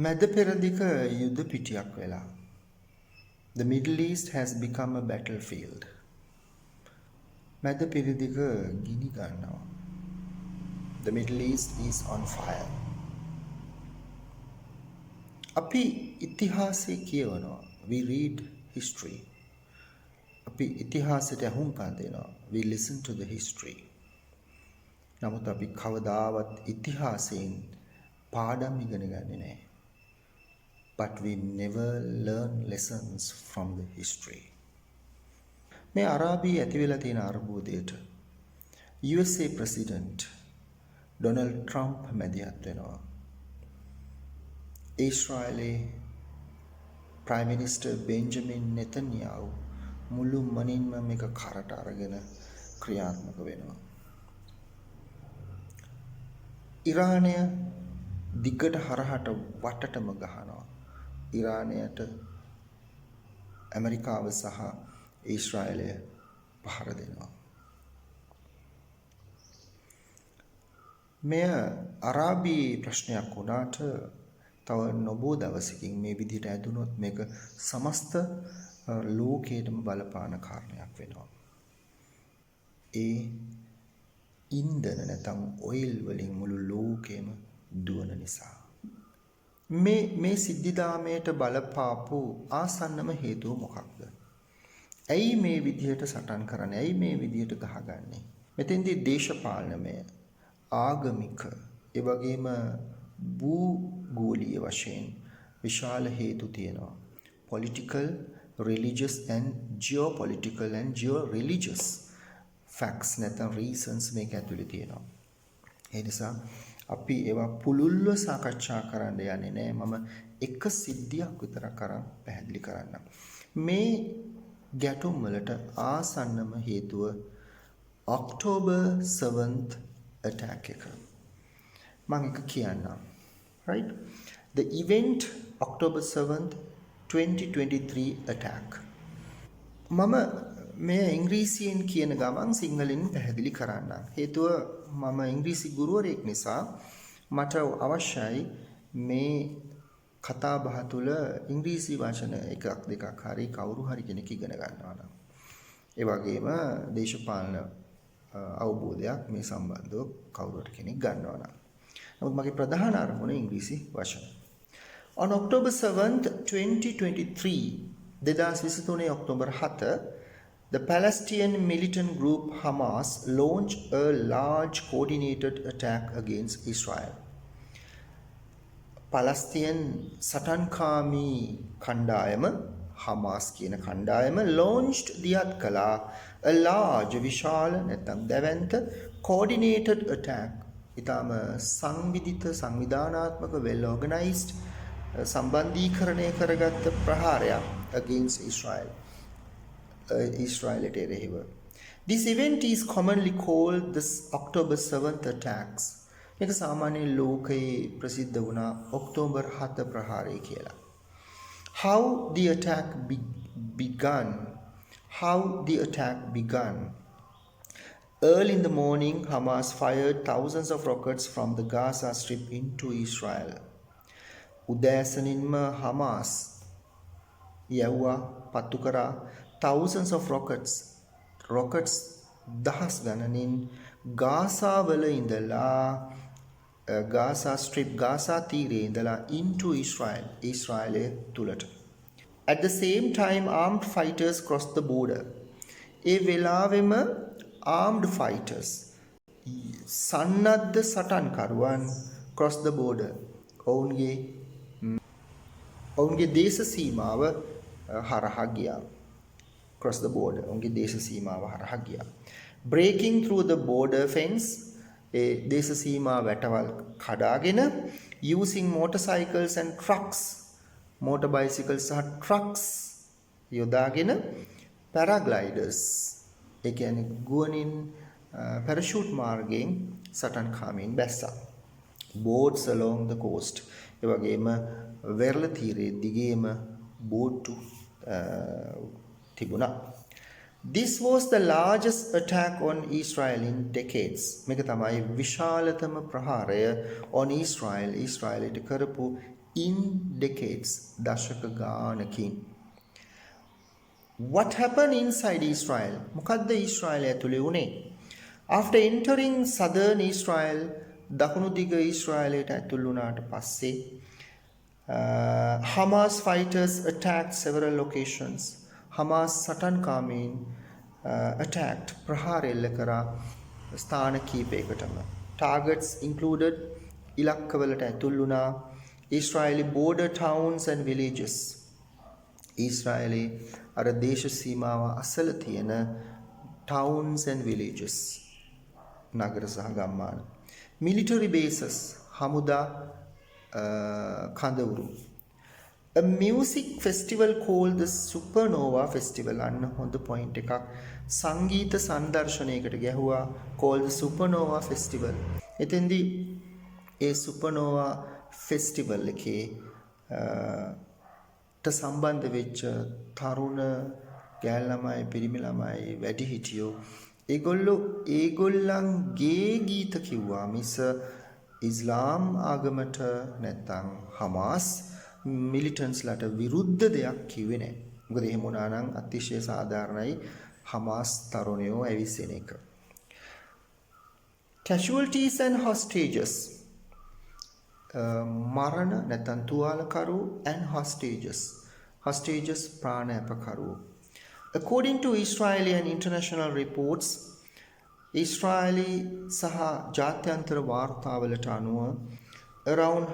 මැද පෙරදිග යුද පිටියක් වෙලා. The Middle East has become a battlefield. මැද පෙරදිග ගිනි ගන්නවා. The Middle East is on fire. අපි ඉතිහාසය කියවනවා. We read history. අපි ඉතිහාසයට අහුම්කම් දෙනවා. We listen to the history. නමුත් අපි කවදාවත් ඉතිහාසයෙන් පාඩම් ඉගෙන ගන්නේ නැහැ. But we never learn lessons from the history. මේ අරාබියේ ඇති වෙලා තියෙන අර්බුදයට USA president Donald Trump මැදිහත් වෙනවා. ඉස්රායලේ Prime Minister Benjamin Netanyahu මුළු මනින්ම මේක කරට අරගෙන ක්‍රියාත්මක වෙනවා. ඉරානය දිගට හරහට වටටම ගහනවා. ඉරානයට ඇමරිකාව සහ ඊශ්‍රායලය පහර දෙනවා. මෙය අරාබි ප්‍රශ්නයක් වුණාට තව නොබෝ දවසකින් මේ විදිහට ඇදුනොත් මේක සමස්ත ලෝකයටම බලපාන කාරණයක් වෙනවා. ඒ ඉන්ධන නැත්නම් ඔයිල් වලින් මුළු ලෝකෙම දුවන නිසා. මේ සිද්ධිදාමයට බලපාපු ආසන්නම හේතුව මොකක්ද? ඇයි මේ විදිහට සටන් කරන්නේ? ඇයි මේ විදිහට ගහගන්නේ? මෙතෙන්දී දේශපාලනමය, ආගමික, ඒ වගේම භූගෝලීය වශයෙන් විශාල හේතු තියෙනවා. Political, religious and geopolitical and geo-religious facts නැත්නම් reasons මේක ඇතුලේ තියෙනවා. ඒ නිසා අපි ඒවා පුළුල්ව සාකච්ඡා කරන්න යන්නේ නැහැ. මම එක සිද්ධියක් විතරක් අරන් පැහැදිලි කරන්නම්. මේ ගැටුම් වලට ආසන්නම හේතුව October 7th attack එක. මම එක කියන්නම්. Right? The event October 7th 2023 attack. මම මේ ඉංග්‍රීසියෙන් කියන ගමන් සිංහලෙන් පැහැදිලි කරන්නම්. හේතුව මම ඉංග්‍රීසි ගුරුවරයෙක් නිසා මට අවශ්‍යයි මේ කතා බහ තුළ ඉංග්‍රීසි වචන එකක් දෙකක් හරි කවුරු හරි කෙනෙක් ඉගෙන ගන්නවා නම්. ඒ වගේම දේශපාලන අවබෝධයක් මේ සම්බන්ධව කවුරුහරි කෙනෙක් ගන්නවා නම්. නමුත් මගේ ප්‍රධාන අරමුණ ඉංග්‍රීසි වචන. On October 7th 2023 2023 October 7 the Palestinian militant group Hamas launched a large coordinated attack against Israel. Palestinian සටන්කාමී කණ්ඩායම Hamas කියන කණ්ඩායම launched දියත් කළා a large විශාල නැත්නම් දැවැන්ත coordinated attack. ඊටම සංවිධිත සංවිධානාත්මක well organized සම්බන්ධීකරණය කරගත්ත ප්‍රහාරයක් against Israel. Israelට එරෙහිව. This event is commonly called the October 7th attacks. මේක සාමාන්‍ය ලෝකයේ ප්‍රසිද්ධ වුණා ඔක්තෝබර් 7 ප්‍රහාරය කියලා. How the attack began? Early in the morning, Hamas fired thousands of rockets from the Gaza Strip into Israel. උදෑසනින්ම Hamas යවුවා පත්තු කරා thousands of rockets දහස් ගණනින් ගාසාවල ඉඳලා Gaza Strip Gaza තීරයේ ඉඳලා into Israel තුලට. At the same time armed fighters crossed the border. ඒ වෙලාවෙම armed fighters සන්නද්ධ සටන්කරුවන් cross the border. ඔවුන්ගේ දේශ සීමාව හරහා ගියා. Cross the border. ඔවුන්ගේ දේශ සීමාව හරහා ගියා. Breaking through the border fence ඒ දේශ සීමා වැටවල් කඩාගෙන using motorcycles and trucks motor bicycles සහ trucks යොදාගෙන paragliders ඒ කියන්නේ ගුවනින් parachute මාර්ගයෙන් සටන්කාමීන් බැස්සා. Boats along the coast ඒ වගේම වෙරළ තීරයේ දිගේම බෝට්ටු තිබුණා. This was the largest attack on Israel in decades. මේක තමයි විශාලතම ප්‍රහාරය on Israel. ඉස්රායලට කරපු in decades, දශක ගානකින්. What happened inside Israel? මොකද්ද ඊශ්‍රායලය ඇතුලේ වුනේ? After entering southern Israel, දකුණු දිග ඊශ්‍රායලයට ඇතුල් වුණාට පස්සේ Hamas fighters attacked several locations. Hamas සටන්කාමීන් attacked ප්‍රහාර එල්ල කරා ස්ථාන කීපයකටම. Targets included ඉලක්කවලට ඇතුල් වුණා Israeli border towns and villages. ඊශ්‍රායලයේ අර දේශ සීමාව අසල තියෙන towns and villages. නගර සහ ගම්මාන. Military bases හමුදා කඳවුරු. A music festival called the Supernova Festival. අන්න හොඳ point එකක්. සංගීත සංදර්ශනයකට ගැහුවා called the Supernova Festival. එතෙන්දී ඒ Supernova Festival එකේ ට සම්බන්ධ වෙච්ච තරුණ ගෑල් ළමයි පිරිමි ළමයි වැඩිහිටියෝ ඒගොල්ලන්ගේ ගීත කිව්වා මිස ඉස්ලාම් ආගමට නැත්නම් හමාස් මිලිටන්ට්ස්ලාට විරුද්ධ දෙයක් කිව්වේ නැහැ. මොකද එහෙම වුණා නම් අතිශය සාධාරණයි හමාස් තරුණයෝ ඇවිස්සෙන එක. Casualties and hostages. මරණ නැත්නම් තුවාලකරු and hostages ප්‍රාණයපකරු. According to Israeli and international reports, Israeli සහ ජාත්‍යන්තර වාර්තාවලට අනුව around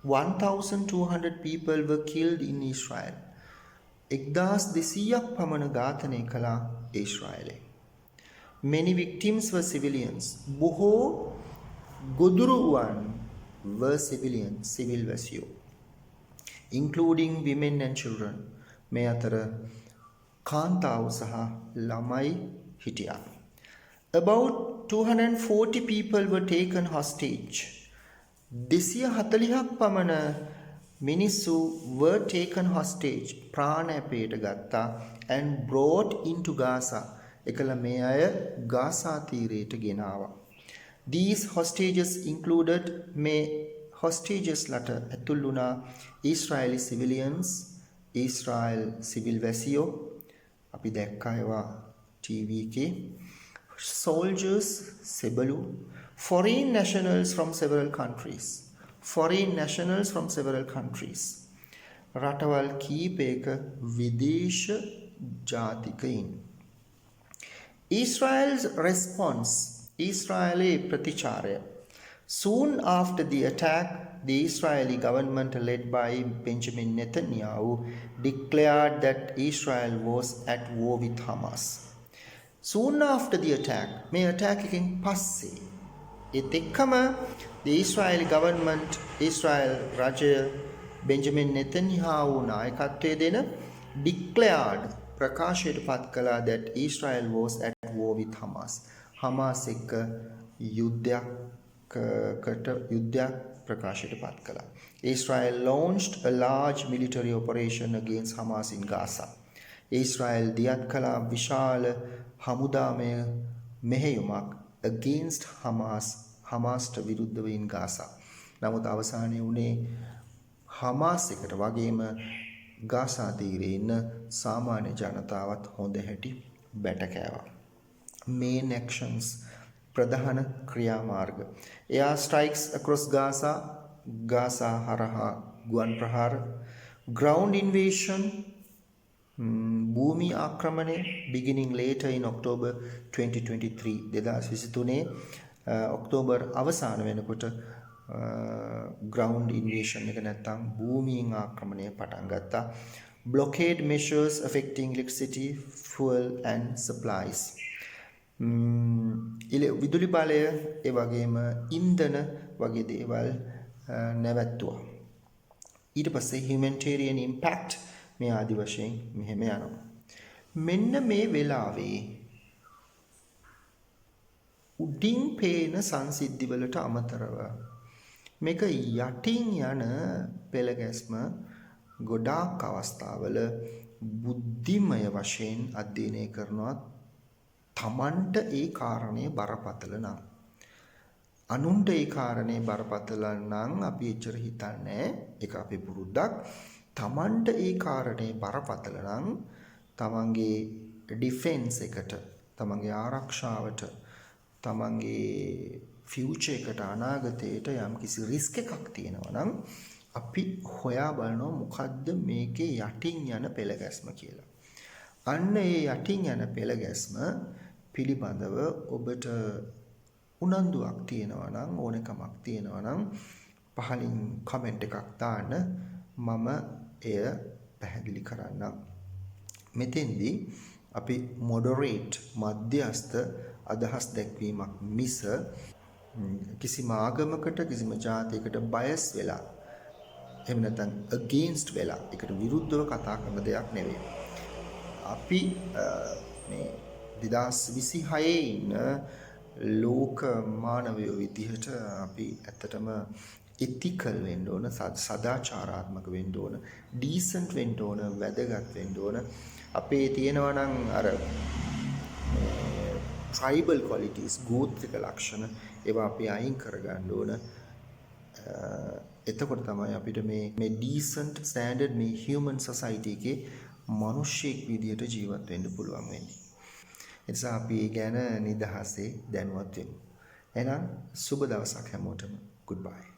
1,200 people were killed in Israel. 1200ක් පමණ ඝාතනය කළා ඊශ්‍රායලේ. Many victims were civilians. බොහෝ ගොදුරුවන් were civilians, civil වැසියෝ, including women and children. මේ අතර කාන්තාව සහ ළමයි හිටියා. About 240 people were taken hostage. 240ක් පමණ මිනිස්සු were taken hostage, ප්‍රාණයපයට ගත්තා, and brought into Gaza. එකල මේ අය ගාසා තීරයට ගෙනාවා. These hostages included මේ hostages ලට ඇතුල් වුණා Israeli civilians, Israel civil වැසියෝ, අපි දැක්කා ඒවා TV එකේ, soldiers සෙබළු, foreign nationals from several countries. රටවල් කීපයක විදේශ ජාතිකයින්. Israel's response. Israeli ප්‍රතිචාරය. Soon after the attack, the Israeli government led by Benjamin Netanyahu declared that Israel was at war with Hamas. Soon after the attack, මේ attack එකෙන් පස්සේ ඒත් එක්කම the Israeli government, Israel රජය Benjamin Netanyahu නායකත්වයේ දෙන declared ප්‍රකාශයට පත් කළා that Israel was at war with Hamas. Hamas එක්ක යුද්ධයක් ප්‍රකාශයට පත් කළා. Israel launched a large military operation against Hamas in Gaza. Israel දියත් කළා විශාල හමුදාමය මෙහෙයුමක් against Hamasට විරුද්ධව in Gaza. නමුත් අවසානයේ උනේ Hamas එකට වගේම ගාසා තීරයේ ඉන්න සාමාන්‍ය ජනතාවත් හොඳ හැටි බැට කෑවා. Main actions, ප්‍රධාන ක්‍රියාමාර්ග. Air strikes across Gaza, Gaza හරහා ගුවන් ප්‍රහාර. Ground invasion, භූමි ආක්‍රමණය, beginning later in October 2023. 2023 October අවසාන වෙනකොට ground invasion එක නැත්තම් භූමියෙන් ආක්‍රමණය පටන් ගත්තා. Blockade measures affecting electricity, fuel and supplies. විදුලි බලය ඒ වගේම ඉන්ධන වගේ දේවල් නැවැත්තුවා. ඊට පස්සේ humanitarian impact මේ ආදි වශයෙන් මෙහෙම යනවා. මෙන්න මේ වෙලාවේ උඩින් පේන සංසිද්ධිවලට අමතරව මේක යටින් යන පෙළගැස්ම ගොඩාක් අවස්ථාවල බුද්ධිමය වශයෙන් අධ්‍යයනය කරනවා තමන්ට ඒ කාරණය බරපතල නම්. අනුන්ට ඒ කාරණේ බරපතල නම් අපි එච්චර හිතන්නේ ඒක අපේ පුරුද්දක්. තමන්ට ඒ කාරණේ බරපතල නම් තමන්ගේ ඩිෆෙන්ස් එකට, තමන්ගේ ආරක්ෂාවට, තමන්ගේ ෆියුචර් එකට, අනාගතයට යම් කිසි රිස්ක් එකක් තියෙනවා නම් අපි හොයා බලනවා මොකද්ද මේකේ යටින් යන පෙළගැස්ම කියලා. අන්න ඒ යටින් යන පෙළගැස්ම පිළිබඳව ඔබට උනන්දුවක් තියෙනවා නම්, ඕනකමක් තියෙනවා නම් පහලින් කමෙන්ට් එකක් දාන්න, මම එය පැහැදිලි කරන්නම්. මෙතෙන්දී අපි මොඩරේට් මධ්‍යස්ථ අදහස් දැක්වීමක් මිස කිසිම ආගමකට, කිසිම ජාතියකට බයස් වෙලා එහෙම නැත්නම් against වෙලා ඒකට විරුද්ධව කතා කරන දෙයක් නෙවෙයි. අපි මේ 2026 ඉන්න ලෝක මානවයෝ විදිහට අපි ඇත්තටම ethical වෙන්න ඕන, සදාචාරාත්මක වෙන්න ඕන, decent වෙන්න ඕන, වැදගත් වෙන්න ඕන. අපේ තියෙනවා නම් අර tribal qualities, ගෝත්‍රික ලක්ෂණ, ඒවා අපි අයින් කරගන්න ඕන. එතකොට තමයි අපිට මේ decent standard මේ human society එකේ මිනිස්සෙක් විදියට ජීවත් වෙන්න පුළුවන් වෙන්නේ. ඒ නිසා අපි ගැන නිදහසේ දැනුවත් වෙමු. එහෙනම් සුබ දවසක් හැමෝටම. goodbye.